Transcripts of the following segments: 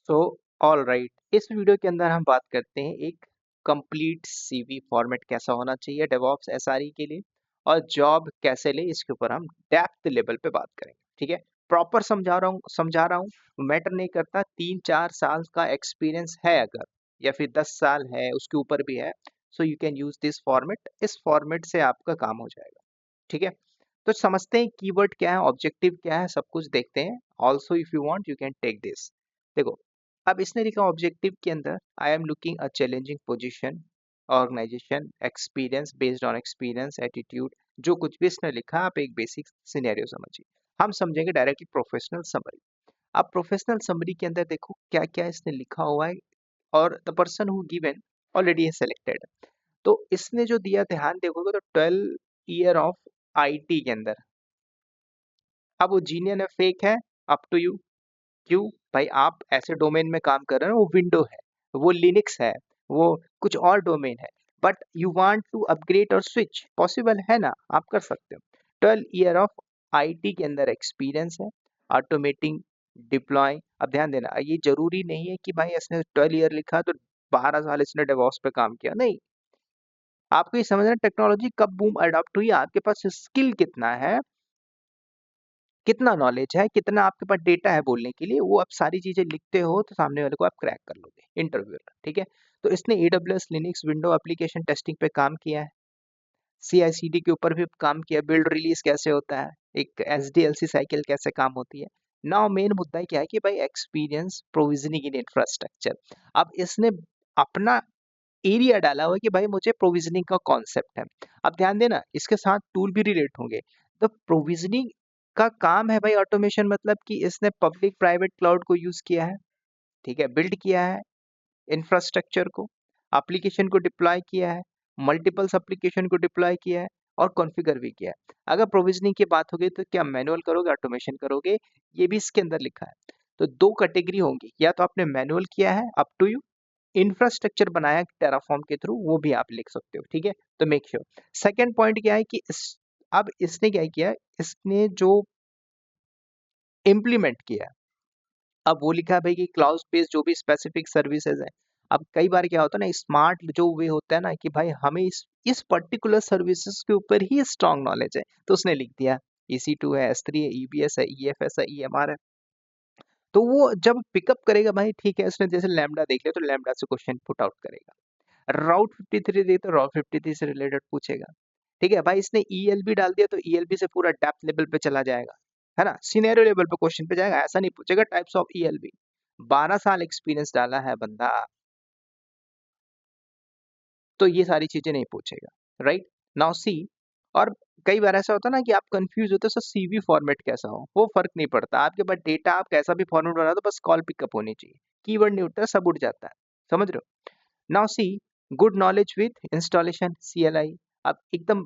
So all right, इस video के अंदर हम बात करते हैं एक कंप्लीट सीवी फॉर्मेट कैसा होना चाहिए डेवऑप्स एसआरई के लिए, और जॉब कैसे ले इसके ऊपर हम डेप्थ लेवल पे बात करेंगे। ठीक है, प्रॉपर समझा रहा हूँ, मैटर नहीं करता 3-4 साल का एक्सपीरियंस है अगर, या फिर 10 साल है उसके ऊपर भी है, so you can use this format. इस फॉर्मेट से आपका काम हो जाएगा। ठीक है, तो समझते हैं कीवर्ड क्या है, ऑब्जेक्टिव क्या है, सब कुछ देखते हैं। Also if you want you can take this. देखो, अब इसने लिखा ऑब्जेक्टिव के अंदर, I am looking a challenging position, organisation, experience, based on experience, attitude, जो कुछ भी इसने लिखा आप एक बेसिक सिनेरियो समझिए। हम समझेंगे डायरेक्टली प्रोफेशनल समरी। अब प्रोफेशनल समरी के अंदर देखो क्या क्या इसने लिखा हुआ है, और the person who given already है सेलेक्टेड। तो इसने जो दिया, ध्यान देखोगे तो 12 ईयर ऑफ आईटी के अंदर। अब वो जीनियन है, फेक है, अप टू यू। क्यों भाई, आप ऐसे डोमेन में काम कर रहे हो, वो विंडो है, वो लिनक्स है, वो कुछ और डोमेन है, but you want to upgrade और स्विच, पॉसिबल है ना, आप कर सकते हो। 12 ईयर ऑफ आईटी के अंदर एक्सपीरियंस है, ऑटोमेटिंग, डिप्लॉय। अब ध्यान देना, ये जरूरी नहीं है कि भाई इसने 12 ईयर लिखा तो 12 साल इसने डेवॉप्स पे काम किया, नहीं। आपको ये समझना टेक्नोलॉजी कब बूम अडॉप्ट हुई, आपके पास स्किल कितना है, कितना नॉलेज है, कितना आपके पास डेटा है बोलने के लिए, वो आप सारी चीजें लिखते हो तो सामने वाले को आप क्रैक कर लोगे इंटरव्यू। ठीक है, तो इसने AWS Linux window application testing पे काम किया है, CI/CD के ऊपर भी काम किया, बिल्ड रिलीज कैसे होता है, एक SDLC साइकिल कैसे काम होती है। नाउ मेन मुद्दा क्या है कि भाई एक्सपीरियंस प्रोविजनिंग इन इंफ्रास्ट्रक्चर। अब इसने अपना एरिया डाला हुआ है कि भाई मुझे प्रोविजनिंग का कॉन्सेप्ट है। अब ध्यान देना, इसके साथ टूल भी रिलेट होंगे। तो प्रोविजनिंग का काम है भाई ऑटोमेशन, मतलब कि इसने पब्लिक प्राइवेट क्लाउड को यूज किया है, ठीक है, बिल्ड किया है इंफ्रास्ट्रक्चर को, एप्लीकेशन को डिप्लॉय किया है, मल्टीपल्स एप्लीकेशन को डिप्लॉय किया है, और कॉन्फ़िगर भी किया है। अगर प्रोविजनिंग की बात होगी तो क्या मैनुअल करोगे, ऑटोमेशन करोगे, ये भी इसके अंदर लिखा है। तो दो कैटेगरी होंगी, या तो आपने मैनुअल किया है, अप टू यू, इंफ्रास्ट्रक्चर बनाया टेराफॉर्म के थ्रू, वो भी आप लिख सकते हो। ठीक है, तो मेक श्योर। सेकंड पॉइंट क्या है कि अब इसने क्या किया, इसने जो इम्प्लीमेंट किया, अब वो लिखा है भाई कि क्लाउड बेस्ड जो भी स्पेसिफिक सर्विसेज है। अब कई बार क्या होता है ना, स्मार्ट जो वे होता है ना कि भाई हमें इस पर्टिकुलर सर्विसेज के ऊपर ही स्ट्रांग नॉलेज है, तो उसने लिख दिया EC2 है, S3 है, EBS है, EFS है, EMR है। तो वो जब पिकअप करेगा भाई, ठीक है, उसने जैसे लैम्डा देख लिया तो लैम्डा से क्वेश्चन पुट आउट करेगा, राउट 53 दे तो राउट 53 से रिलेटेड पूछेगा। ठीक है भाई, इसने ELB डाल दिया तो ELB से पूरा डेप्थ लेवल पे चला जाएगा, है ना, सिनेरियो लेवल पे क्वेश्चन पे जाएगा, ऐसा नहीं पूछेगा टाइप्स ऑफ ELB। 12 साल एक्सपीरियंस डाला है बंदा, तो ये सारी चीजें नहीं पूछेगा। Right, now see. और कई बार ऐसा होता है ना कि आप कंफ्यूज होते हो सर CV फॉर्मेट कैसा हो, वो फर्क नहीं पड़ता, आपके पास डेटा, आप कैसा भी फॉर्मेट बना दो, बस कॉल पिकअप होनी चाहिए, कीवर्ड नहीं उठता, सब उठ जाता है। समझ रहे हो? Now see, good knowledge with installation, CLI। अब एकदम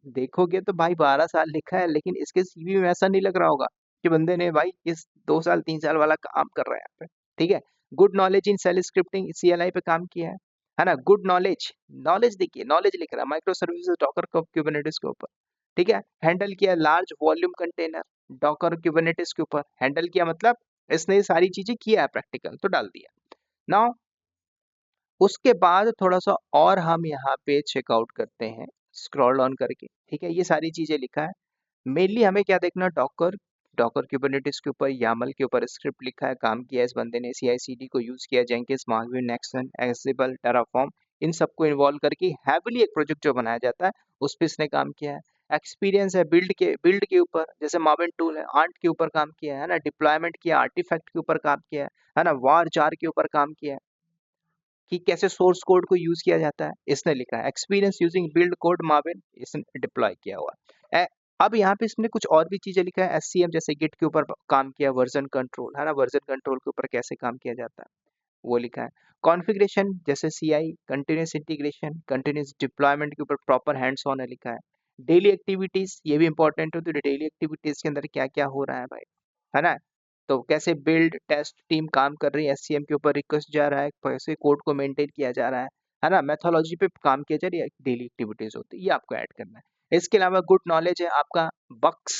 देखोगे तो भाई 12 साल लिखा है, लेकिन इसके CV में ऐसा नहीं लग रहा होगा कि बंदे ने भाई इस 2 साल 3 साल वाला काम कर रहा है यहाँ पे। ठीक है, good knowledge in shell scripting, CLI पे काम किया है ना। गुड नॉलेज, नॉलेज देखिए, नॉलेज लिख रहा है माइक्रो सर्विसेज डॉकर क्यूबरनेटिस के ऊपर। ठीक है, हैंडल किया large volume container Docker Kubernetes के ऊपर, हैंडल किया मतलब इसने ये सारी चीजें किया है, प्रैक्टिकल तो डाल दिया। नाउ उसके बाद थोड़ा सा और हम यहाँ पे चेकआउट करते हैं, स्क्रॉल डाउन करके। ठीक है, ये सारी चीजें लिखा है। मेनली हमें क्या देखना, डॉकर, डॉकर क्यूबरनेटिस के ऊपर, यामल के ऊपर स्क्रिप्ट लिखा है, काम किया है इस बंदे ने, CI/CD को यूज किया, जेंकिंस, मार्कविन, नेक्सन, एंसिबल, टेराफॉर्म, इन सबको इन्वॉल्व करके हैविली एक प्रोजेक्ट जो बनाया जाता है उस पर इसने काम किया है। एक्सपीरियंस है बिल्ड के ऊपर, जैसे मार्विन टूल है, आंट के ऊपर काम किया है ना, डिप्लॉयमेंट किया, आर्टिफैक्ट के ऊपर काम किया है ना, वार जार के ऊपर काम किया है कि कैसे सोर्स कोड को यूज किया जाता है, इसने लिखा है। Experience using build code Marvin, इसने डिप्लॉय किया हुआ है। अब यहाँ पे इसने कुछ और भी चीजें लिखा है, SCM जैसे गिट के ऊपर काम किया, वर्जन कंट्रोल है ना, वर्जन कंट्रोल के ऊपर कैसे काम किया जाता है वो लिखा है। कॉन्फ़िगरेशन जैसे CI, continuous integration, continuous deployment के ऊपर प्रॉपर हैंड्स ऑन है लिखा है। डेली एक्टिविटीज, ये भी इंपॉर्टेंट होती है, डेली एक्टिविटीज के अंदर क्या क्या हो रहा है भाई, है ना। तो कैसे बिल्ड टेस्ट टीम काम कर रही है, SCM के ऊपर रिक्वेस्ट जा रहा है, कैसे कोड को मेंटेन किया जा रहा है ना, मेथोलॉजी पे काम किया जा रही है, डेली एक्टिविटीज होती है, ये आपको ऐड करना है। इसके अलावा गुड नॉलेज है आपका बग्स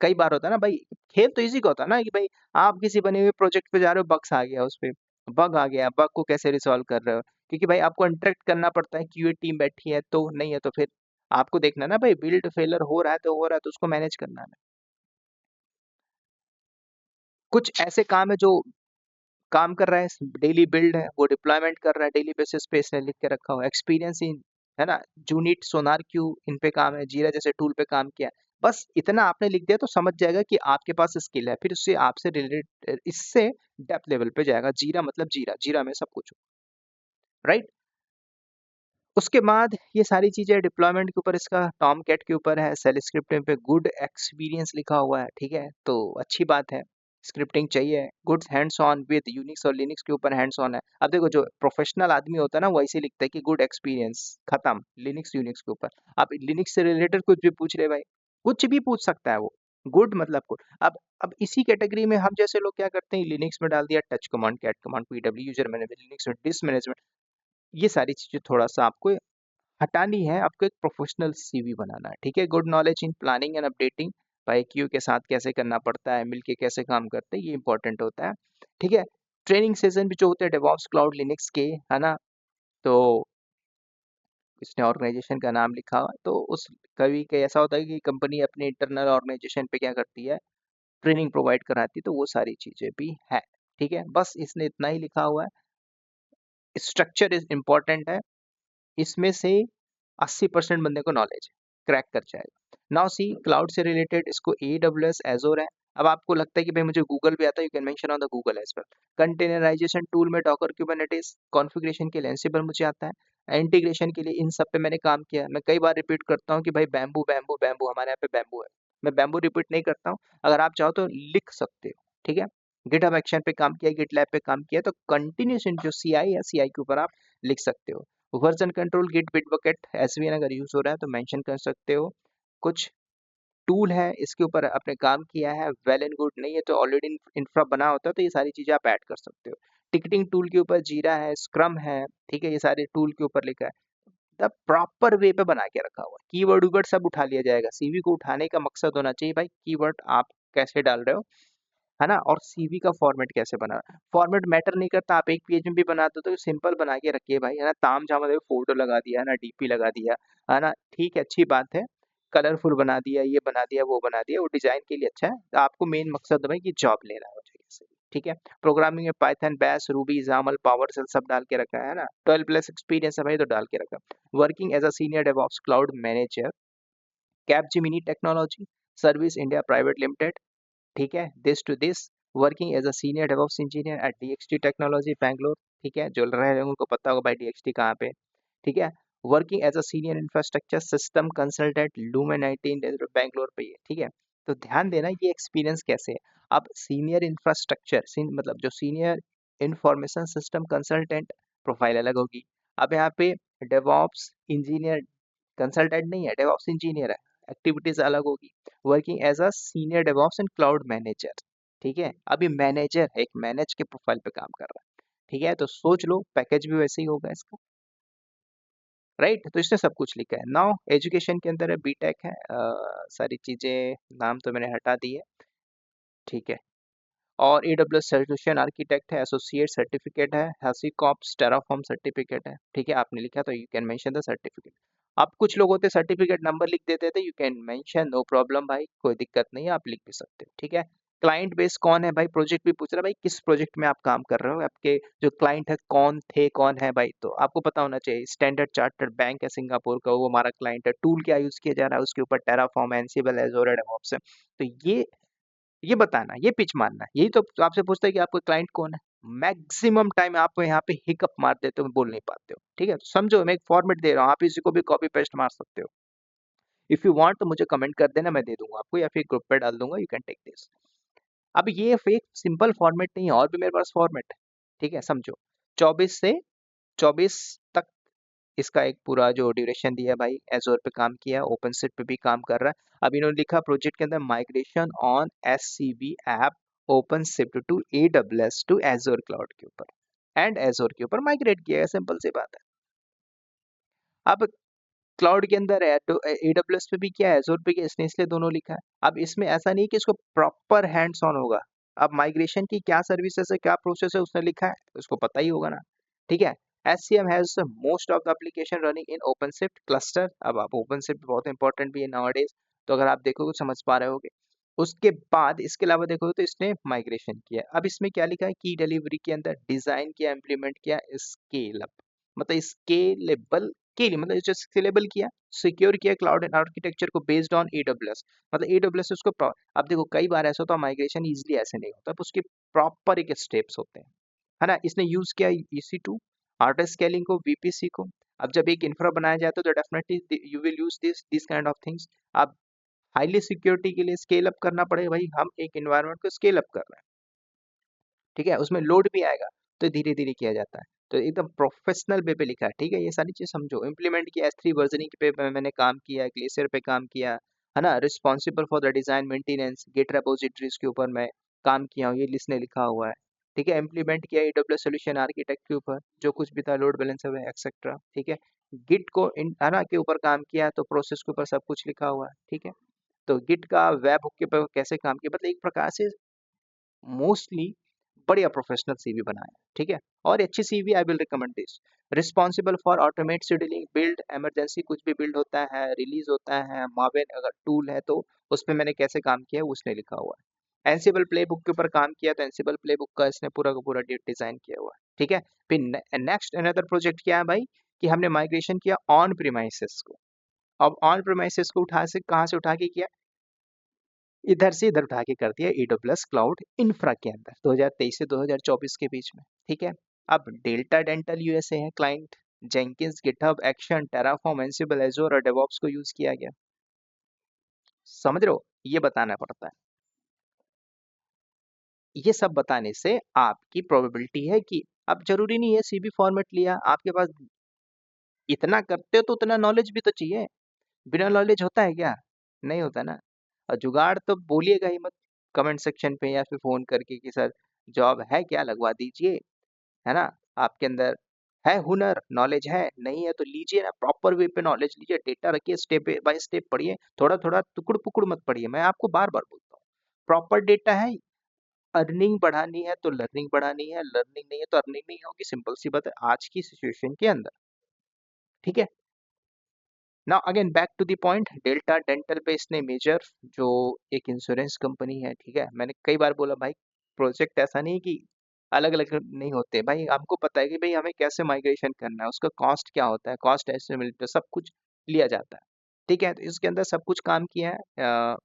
कई बार होता है ना भाई, खेल तो इसी का होता है ना कि भाई आप किसी बने हुए प्रोजेक्ट पे जा रहे हो, बग्स आ गया उस पे, बग आ गया, बग को कैसे रिसॉल्व कर रहे हो, क्योंकि भाई आपको इंटरेक्ट करना पड़ता है, क्यूए टीम बैठी है तो नहीं है तो फिर आपको देखना है ना भाई, बिल्ड फेलर हो रहा है तो हो रहा है, तो उसको मैनेज करना है। कुछ ऐसे काम है जो काम कर रहा है, डेली बिल्ड है, वो डिप्लॉयमेंट कर रहा है डेली बेसिस पे, इसने लिख के रखा हुआ एक्सपीरियंस इन, है ना, जूनिट सोनार क्यू इन पे काम है, जीरा जैसे टूल पे काम किया, बस इतना आपने लिख दिया तो समझ जाएगा कि आपके पास स्किल है, फिर उससे आपसे रिलेटेड इससे डेप्थ लेवल पे जाएगा। जीरा मतलब जीरा, जीरा में सब कुछ, राइट। उसके बाद ये सारी चीजें डिप्लॉयमेंट के ऊपर, इसका टॉम कैट के ऊपर है, सेल स्क्रिप्टिंग पे गुड एक्सपीरियंस लिखा हुआ है, ठीक है, तो अच्छी बात है, स्क्रिप्टिंग चाहिए, good hands on with Unix और लिनक्स के ऊपर हैंड्स ऑन है। अब देखो जो प्रोफेशनल आदमी होता है ना, वो ऐसे लिखता है कि गुड एक्सपीरियंस, खत्म, लिनक्स यूनिक्स के ऊपर। अब लिनक्स से रिलेटेड कुछ भी पूछ रहे भाई, कुछ भी पूछ सकता है वो, गुड मतलब गुड। अब इसी कैटेगरी में हम जैसे लोग क्या करते हैं, लिनक्स में डाल दिया touch command, cat command, PW user management, Linux में डिस्क मैनेजमेंट, ये सारी चीजें थोड़ा सा आपको हटानी है, आपको एक प्रोफेशनल सीवी बनाना है, ठीक है। Good knowledge in planning and updating, भाई क्यू के साथ कैसे करना पड़ता है, मिलके कैसे काम करते हैं, ये इंपॉर्टेंट होता है, ठीक है। ट्रेनिंग सेशन भी जो होते हैं डेवऑप्स क्लाउड लिनक्स के, है ना, तो इसने ऑर्गेनाइजेशन का नाम लिखा हुआ है, तो उस कभी कभी ऐसा होता है कि कंपनी अपने इंटरनल ऑर्गेनाइजेशन पे क्या करती है, ट्रेनिंग प्रोवाइड कराती है, तो वो सारी चीजें भी है, ठीक है। बस इसने इतना ही लिखा हुआ है, स्ट्रक्चर इज इम्पोर्टेंट है, इसमें से 80% बंदे को नॉलेज क्रैक कर जाएगा। नाउ सी क्लाउड से रिलेटेड इसको AWS एजोर है। अब आपको लगता है कि भाई मुझे गूगल भी आता है, you can mention on the Google as well. Containerisation tool में डॉकर क्यूबरनेटिस, कॉन्फ़िगरेशन के लिए एंसिबल मुझे आता है, इंटीग्रेशन के लिए इन सब पे मैंने काम किया है। मैं कई बार रिपीट करता हूँ कि भाई बैम्बू बैम्बू बैम्बू, हमारे यहाँ पे बैम्बू है, मैं बैम्बू रिपीट नहीं करता हूँ, अगर आप चाहो तो लिख सकते हो, ठीक है। गिटहब एक्शन पे काम किया, गिटलैब पे काम किया, तो कंटिन्यूशन जो CI है, CI के ऊपर आप लिख सकते हो। Version control Git Bitbucket SVN अगर यूज हो रहा है तो मेंशन कर सकते हो। कुछ टूल है इसके ऊपर आपने काम किया है, वेल एंड गुड, नहीं है तो ऑलरेडी इंफ्रा बना होता है तो ये सारी चीजें आप ऐड कर सकते हो। टिकटिंग टूल के ऊपर जीरा है, स्क्रम है, ठीक है, ये सारे टूल के ऊपर लिखा है, द प्रॉपर वे पे बना के रखा हुआ है। कीवर्ड उवर्ड सब उठा लिया जाएगा, सीवी को उठाने का मकसद होना चाहिए भाई, कीवर्ड आप कैसे डाल रहे हो, है ना, और सीवी का फॉर्मेट कैसे बना, फॉर्मेट मैटर नहीं करता, आप एक पेज में भी बनाते हो तो सिंपल बना के रखिए भाई, है ना, ताम झाम फोटो लगा दिया, है ना, डीपी लगा दिया, है ना, ठीक है, अच्छी बात है, कलरफुल बना दिया, ये बना दिया, वो बना दिया, वो डिजाइन के लिए अच्छा है, तो आपको मेन मकसद है भाई कि जॉब लेना हो चाहिए से, ठीक है। प्रोग्रामिंग में पाइथन, बैश, रूबी, जामल, पावर सेल सब डाल के रखा है ना, 12+ एक्सपीरियंस है भाई तो डाल के रखा। Working as a senior DevOps cloud manager, Capgemini technology service India private limited, ठीक है, this to this, working as a senior DevOps engineer at DXT technology Bangalore, ठीक है, जो रहे हैं उनको पता होगा भाई DXT कहाँ पे, ठीक है। Working as a senior infrastructure system consultant Lumen 19 Bangalore पे है, ठीक है। तो ध्यान देना ये एक्सपीरियंस कैसे है। अब सीनियर इंफ्रास्ट्रक्चर मतलब जो senior information system consultant profile अलग होगी। अब यहाँ पे डेवऑप्स इंजीनियर कंसल्टेंट नहीं है, डेवऑप्स इंजीनियर है, एक्टिविटीज अलग होगी। Working as a senior DevOps and cloud manager, ठीक है, अभी मैनेजर है, एक मैनेज के प्रोफाइल पे काम कर रहा है, ठीक है, तो सोच लो पैकेज भी वैसे ही होगा इसका, राइट। तो इसने सब कुछ लिखा है। नाउ एजुकेशन के अंदर है, बीटेक है, सारी चीजें नाम तो मैंने हटा दी है, ठीक है। और AWS सोल्यूशन आर्किटेक्ट है, एसोसिएट सर्टिफिकेट है, हैसीकॉप्स टेराफॉर्म सर्टिफिकेट है, ठीक है, आपने लिखा तो you can mention the certificate. अब कुछ लोग होते सर्टिफिकेट नंबर लिख देते थे, you can mention, no problem भाई, कोई दिक्कत नहीं है, आप लिख भी सकते हो, ठीक है। क्लाइंट बेस कौन है भाई, प्रोजेक्ट भी पूछ रहा है भाई, किस प्रोजेक्ट में आप काम कर रहे हो, आपके जो क्लाइंट है कौन थे, कौन है भाई, तो आपको पता होना चाहिए। स्टैंडर्ड चार्टर्ड बैंक है सिंगापुर का, वो हमारा क्लाइंट है, टूल क्या यूज किया जा रहा है उसके ऊपर टेराफॉर्म, एंसिबल, एज़ोर, डेवऑप्स है, तो ये बताना, ये पिच मारना, यही तो आपसे पूछता है कि आपका क्लाइंट कौन है। मैक्सिमम टाइम आप यहाँ पे हिकअप मार देते हो, बोल नहीं पाते हो, ठीक है, तो समझो मैं एक फॉर्मेट दे रहा हूँ, आप इसी को भी कॉपी पेस्ट मार सकते हो। इफ यू वांट तो मुझे कमेंट कर देना, मैं दे दूंगा आपको, या फिर ग्रुप पे डाल दूंगा, यू कैन टेक दिस। अब ये फेक सिंपल फॉर्मेट नहीं है, और भी मेरे पास फॉर्मेट है, ठीक है, समझो। 24 तक इसका एक पूरा जो ड्यूरेशन दिया है भाई, एजोर पे काम किया, ओपन सेट पे भी काम कर रहा है। अब इन्होंने लिखा प्रोजेक्ट के अंदर migration on SCB app open shift to AWS to Azure cloud के ऊपर, एंड एजोर के ऊपर माइग्रेट किया है, सिंपल सी बात है। अब क्लाउड के अंदर है तो AWS पे भी क्या है, Azure पे क्या है, इसने इसलिए दोनों लिखा है। अब इसमें ऐसा नहीं कि इसको प्रॉपर हैंड्स ऑन होगा। अब माइग्रेशन की क्या सर्विसेज है, क्या प्रोसेस है, उसने लिखा है, उसको पता ही होगा ना। ठीक है। SCM has most of the application running in OpenShift cluster. अब आप ओपनशिफ्ट बहुत इंपॉर्टेंट भी है नाउअडेज, तो अगर आप देखोगे समझ पा रहे होगे। उसके बाद इसके अलावा देखोगे तो इसने माइग्रेशन किया। अब इसमें क्या लिखा है, की डिलीवरी के अंदर डिजाइन किया, इम्प्लीमेंट किया, स्केल अप, मतलब स्केलेबल के लिए, मतलब जो स्केलेबल किया, सिक्योर किया क्लाउड एंड आर्किटेक्चर को बेस्ड ऑन AWS। मतलब AWS उसको अब देखो कई बार ऐसा होता है माइग्रेशन इजीली ऐसे नहीं होता, अब उसके प्रॉपर एक स्टेप्स होते हैं, है ना। इसने यूज किया EC2 आर्टर स्केलिंग को, VPC को। अब जब एक इंफ्रा बनाया जाता है तो definitely you will use this kind of things. अब हाईली सिक्योरिटी के लिए स्केल अप करना पड़ेगा, भाई हम एक एनवायरनमेंट को स्केल अप कर रहे हैं, ठीक है, उसमें लोड भी आएगा, तो धीरे धीरे किया जाता है। तो एकदम प्रोफेशनल वे पे लिखा है, ठीक है, ये सारी चीज समझो। इम्प्लीमेंट किया S3 वर्जनिंग पे मैंने काम किया, ग्लेशियर पे काम किया, है ना। Responsible for the design maintenance, git repositories के ऊपर मैं काम किया हूँ, ये लिस्ट ने लिखा हुआ है। ठीक है। इम्प्लीमेंट किया AWS सोल्यूशन आर्किटेक्ट के ऊपर, जो कुछ भी था, लोड बैलेंसर एक्सेट्रा, ठीक है। गिट को है ना के ऊपर काम किया, तो प्रोसेस के ऊपर सब कुछ लिखा हुआ है, ठीक है। तो गिट का वेब हुक के ऊपर कैसे काम किया, मतलब एक प्रकार से मोस्टली बढ़िया प्रोफेशनल सीवी बनाया, ठीक है। और अच्छी CV I will recommend this. Responsible for automate scheduling, build emergency, कुछ भी बिल्ड होता है, रिलीज होता है, मावेन अगर टूल है तो उस पर मैंने कैसे काम किया उसने लिखा हुआ है। एंसिबल प्लेबुक के ऊपर काम किया, तो एंसिबल प्लेबुक का इसने पूरा का पूरा डिजाइन किया हुआ है, ठीक है। फिर नेक्स्ट अनदर प्रोजेक्ट क्या है भाई, कि हमने माइग्रेशन किया ऑन प्रीमाइसेस को। अब ऑन प्रीमाइसेस को उठा से कहाँ से उठा के किया, इधर से इधर उठा के कर दिया AWS क्लाउड इंफ्रा के अंदर 2023 से 2024 के बीच में, ठीक है। अब डेल्टा डेंटल USA है client, Jenkins, GitHub action, Terraform, Ansible, एजोर और डेवॉप्स को यूज किया गया। समझ रहे हो, ये बताना पड़ता है। ये सब बताने से आपकी प्रोबेबिलिटी है कि, अब जरूरी नहीं है सीवी फॉर्मेट लिया आपके पास, इतना करते हो तो उतना नॉलेज भी तो चाहिए। बिना नॉलेज होता है क्या, नहीं होता ना। और जुगाड़ तो बोलिएगा ही मत कमेंट सेक्शन पे या फिर फोन करके कि सर जॉब है क्या, लगवा दीजिए, है ना। आपके अंदर है हुनर, नॉलेज है, नहीं है तो लीजिए ना, प्रॉपर वे पे नॉलेज लीजिए, डेटा रखिए, स्टेप बाय स्टेप पढ़िए, थोड़ा थोड़ा टुकड़ पुकड़ मत पढ़िए। मैं आपको बार बार बोलता हूँ, प्रॉपर डेटा है, अर्निंग बढ़ानी है तो लर्निंग बढ़ानी है, लर्निंग नहीं है तो अर्निंग नहीं होगी, सिंपल सी बात है आज की सिचुएशन के अंदर, ठीक है। Now again back to the point, Delta Dental पे इसने मेजर, जो एक इंश्योरेंस कंपनी है, ठीक है। मैंने कई बार बोला भाई प्रोजेक्ट ऐसा नहीं कि अलग अलग नहीं होते, भाई हमको पता है कि भाई हमें कैसे माइग्रेशन करना है, उसका कॉस्ट क्या होता है, कॉस्ट एस्टिमेट सब कुछ लिया जाता है, ठीक है। तो इसके अंदर सब कुछ काम किया है,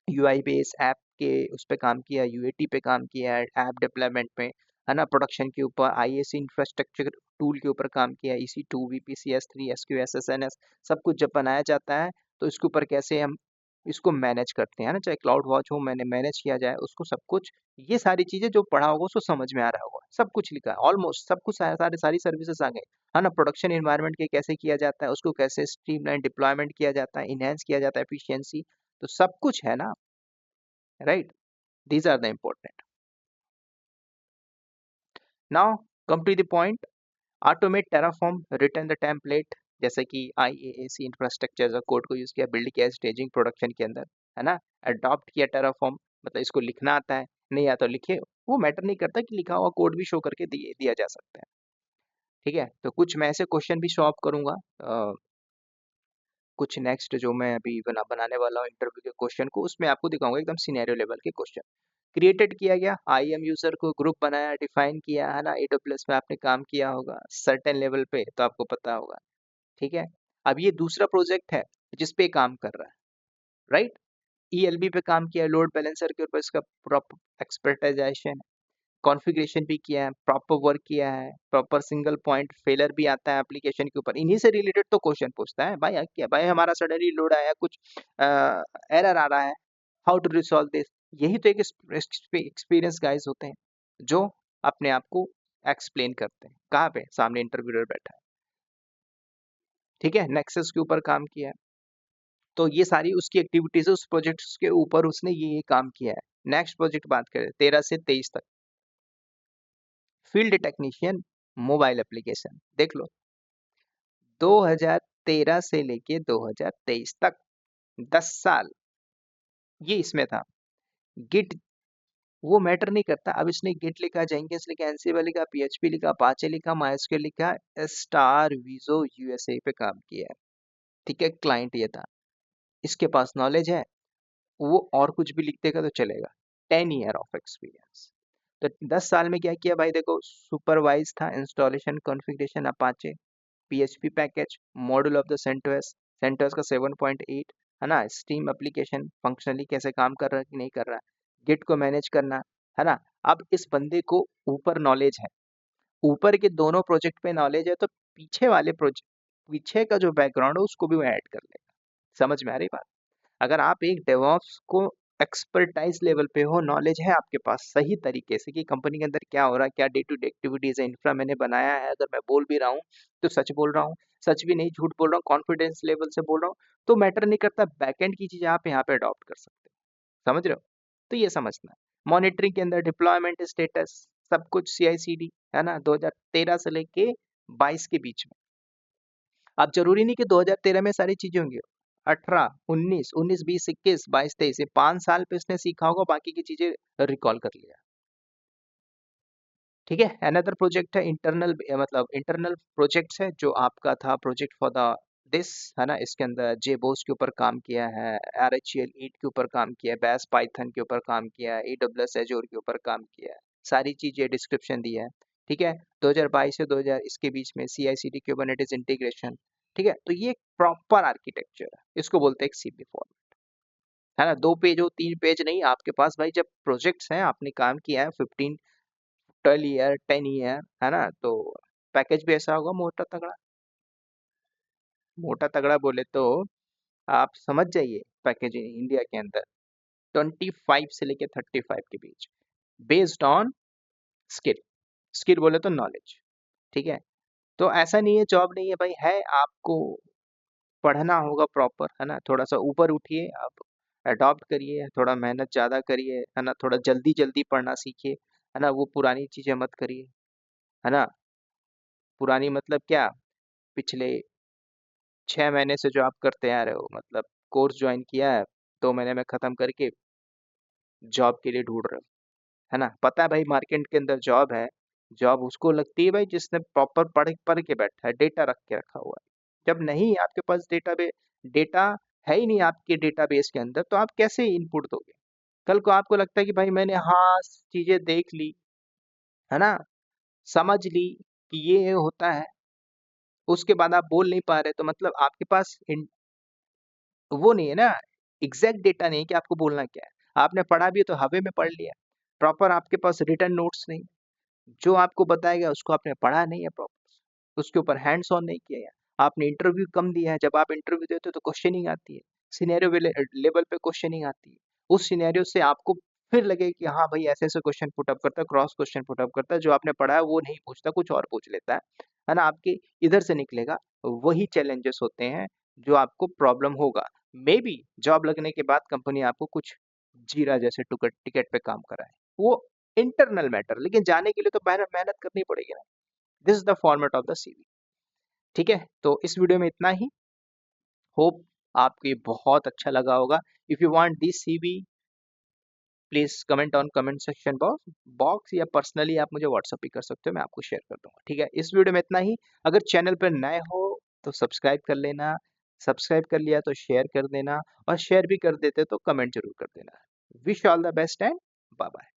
UI बेस ऐप के उस पे काम किया, UAT पे काम किया है, ऐप डेवलपमेंट पे, है ना, प्रोडक्शन के ऊपर IAC इंफ्रास्ट्रक्चर टूल के ऊपर काम किया, EC2, VPC, S3, SQ, SSNS, सब कुछ जब बनाया जाता है तो इसके ऊपर कैसे हम इसको मैनेज करते हैं ना, चाहे क्लाउड वॉच हो मैंने मैनेज किया जाए उसको, सब कुछ ये सारी चीजें जो पढ़ा होगा उसको समझ में आ रहा होगा, सब कुछ लिखा है, ऑलमोस्ट सब कुछ, सारी सर्विसेज आ गए, है ना। प्रोडक्शन इन्वायरमेंट के कैसे किया जाता है, उसको कैसे स्ट्रीमलाइन डिप्लॉयमेंट किया जाता है, इनहेंस किया जाता है एफिशिएंसी, तो सब कुछ है ना, right? These are the important. Now come to the point. Automate Terraform, written the template, जैसे कि IaaC इंफ्रास्ट्रक्चर का कोड को यूज किया, बिल्ड किया स्टेजिंग प्रोडक्शन के अंदर, है ना। अडॉप्ट किया टेराफॉर्म, मतलब इसको लिखना आता है, नहीं आता तो लिखे, वो मैटर नहीं करता कि लिखा हुआ कोड भी शो करके दिया जा सकता है, ठीक है। तो कुछ मैं ऐसे क्वेश्चन भी शो ऑफ करूंगा, कुछ नेक्स्ट जो मैं अभी बनाने वाला हूँ इंटरव्यू के क्वेश्चन को, उसमें आपको दिखाऊंगा एकदम सिनेरियो लेवल के क्वेश्चन। क्रिएटेड किया गया, IAM यूजर को ग्रुप बनाया, डिफाइन किया, है ना। AWS में आपने काम किया होगा सर्टेन लेवल पे तो आपको पता होगा, ठीक है। अब ये दूसरा प्रोजेक्ट है जिस पे काम कर रहा है, राइट। ELB पे काम किया, लोड बैलेंसर के ऊपर इसका प्रॉपर एक्सपर्टाइजेशन, कॉन्फ़िगरेशन भी किया है, प्रॉपर वर्क किया है, प्रॉपर सिंगल पॉइंट फेलर भी आता है एप्लीकेशन के ऊपर, इन्हीं से रिलेटेड तो क्वेश्चन पूछता है भाई, क्या भाई हमारा सडनली लोड आया, कुछ एरर आ रहा है, हाउ टू रिसॉल्व दिस। यही तो एक एक्सपीरियंस गाइस होते हैं जो अपने आप को एक्सप्लेन करते हैं, कहाँ पे, सामने इंटरव्यूअर बैठा है, ठीक है। नेक्सस के ऊपर काम किया है, तो ये सारी उसकी एक्टिविटीज, उस प्रोजेक्ट के ऊपर उसने ये काम किया है। नेक्स्ट प्रोजेक्ट बात करें 13 से 23 तक, फील्ड टेक्नीशियन, मोबाइल एप्लीकेशन, देख लो 2023 2013 से लेके 2023 तक 10 साल ये इसमें था। गिट वो मैटर नहीं करता। अब इसने गिट लिखा, जेंकिंस लिखा, एनसिबल लिखा, पीएचपी लिखा, अपाचे लिखा, माइस्क्यूएल लिखा, स्टार विजो यूएसए पे काम किया है। ठीक है, क्लाइंट ये था, इसके पास नॉलेज है, वो और कुछ भी लिख देगा तो चलेगा। 10 ईयर ऑफ एक्सपीरियंस। तो 10 साल में क्या किया भाई, देखो सुपरवाइज था installation configuration Apache, PHP package, module of the CentOS, CentOS का 7.8 है ना, स्टीम एप्लीकेशन फंक्शनली कैसे काम कर रहा है कि नहीं कर रहा है, गिट को मैनेज करना है ना। अब इस बंदे को ऊपर नॉलेज है, ऊपर के दोनों प्रोजेक्ट पे नॉलेज है, तो पीछे वाले प्रोजेक्ट, पीछे का जो बैकग्राउंड है उसको भी वो ऐड कर लेगा। समझ में आ रही बात? अगर आप एक डेवऑप्स को एक्सपर्टाइज लेवल पे हो, नॉलेज है आपके पास सही तरीके से कि कंपनी के अंदर क्या हो रहा है, क्या डे टू डे एक्टिविटीज है, इंफ्रा मैंने बनाया है, अगर मैं बोल भी रहा हूँ तो सच बोल रहा हूँ, सच भी नहीं झूठ बोल रहा हूँ, कॉन्फिडेंस लेवल से बोल रहा हूँ, तो मैटर नहीं करता, बैकएंड की चीजें आप यहाँ पे अडॉप्ट कर सकते हो। समझ रहे हो? तो ये समझना है। मॉनिटरिंग के अंदर डिप्लॉयमेंट स्टेटस सब कुछ CI/CD है ना, 2013 से लेके 22 के बीच में। अब जरूरी नहीं कि 2013 में सारी चीजें होंगी, 18, 19, 19, 20, 21, 22, 23, ये 5 साल पे इसने सीखा होगा, बाकी की चीजें रिकॉल कर लिया। ठीक है, अनदर प्रोजेक्ट है इंटरनल, मतलब इंटरनल प्रोजेक्ट्स है जो आपका था प्रोजेक्ट फॉर द दिस है ना, इसके अंदर जेबोस के ऊपर काम किया है, RHEL 8 के ऊपर काम किया है, बैस पाइथन के ऊपर काम किया है, AWS एजोर के ऊपर काम किया है, सारी चीजें डिस्क्रिप्शन दी है। ठीक है, 2022 से 2000 इसके बीच में CI/CD क्यूबरनेटिस इंटीग्रेशन। ठीक है, तो ये प्रॉपर आर्किटेक्चर है, इसको बोलते हैं एक सीबी फॉर्मेट, है ना। 2 पेज हो 3 पेज नहीं, आपके पास भाई जब प्रोजेक्ट्स हैं, आपने काम किया है 15 12 ईयर 10 ईयर है ना, तो पैकेज भी ऐसा होगा मोटा तगड़ा। मोटा तगड़ा बोले तो आप समझ जाइए, पैकेज इंडिया के अंदर 25 से लेके 35 के बीच, बेस्ड ऑन स्किल। स्किल बोले तो नॉलेज। ठीक है, तो ऐसा नहीं है जॉब नहीं है भाई, है, आपको पढ़ना होगा प्रॉपर है ना, थोड़ा सा ऊपर उठिए, आप अडॉप्ट करिए, थोड़ा मेहनत ज़्यादा करिए है ना, थोड़ा जल्दी जल्दी पढ़ना सीखिए है ना, वो पुरानी चीज़ें मत करिए है ना। पुरानी मतलब क्या, पिछले 6 महीने से जो आप करते आ रहे हो, मतलब कोर्स ज्वाइन किया है, 2 महीने में ख़त्म करके जॉब के लिए ढूंढ रहे हो है ना। पता है भाई मार्केट के अंदर जॉब है, जॉब उसको लगती है भाई जिसने प्रॉपर पढ़ पढ़ के बैठा है, डेटा रख के रखा हुआ है। जब नहीं आपके पास डेटा है ही नहीं आपके डेटाबेस के अंदर, तो आप कैसे इनपुट दोगे? कल को आपको लगता है कि भाई मैंने हाँ चीजें देख ली है ना, समझ ली कि ये होता है, उसके बाद आप बोल नहीं पा रहे, तो मतलब आपके पास वो नहीं है ना, एग्जैक्ट डेटा नहीं है कि आपको बोलना क्या है। आपने पढ़ा भी है तो हवा में पढ़ लिया, प्रॉपर आपके पास रिटर्न नोट्स नहीं, जो आपको बताया उसको आपने पढ़ा नहीं है प्रॉपर, उसके ऊपर हैंड्स ऑन नहीं किया है, आपने इंटरव्यू कम दिया है, जब आप इंटरव्यू देते हो तो क्वेश्चनिंग आती है, सिनेरियो लेवल पे क्वेश्चनिंग आती है, उस सिनेरियो से आपको फिर लगे कि हाँ भाई ऐसे ऐसे क्वेश्चन पुट अप करता है, क्रॉस क्वेश्चन पुट अप करता है, जो आपने पढ़ा है वो नहीं पूछता, कुछ और पूछ लेता है ना, आपके इधर से निकलेगा। वही चैलेंजेस होते हैं जो आपको प्रॉब्लम होगा। मे बी जॉब लगने के बाद कंपनी आपको कुछ जीरा जैसे टिकट टिकट पे काम कराए, वो इंटरनल मैटर, लेकिन जाने के लिए तो मेहनत मेहनत करनी पड़ेगी ना। This is the format of the CV. ठीक है, तो इस वीडियो में इतना ही। होप आपको ये बहुत अच्छा लगा होगा। If you want this CV please comment on comment section box, या पर्सनली आप मुझे व्हाट्सअप भी कर सकते हो, मैं आपको शेयर कर दूंगा। ठीक है, इस वीडियो में इतना ही। अगर चैनल पर नए हो तो सब्सक्राइब कर लेना, सब्सक्राइब कर लिया तो शेयर कर देना, और शेयर भी कर देते तो कमेंट जरूर कर देना। Wish all the best and bye bye.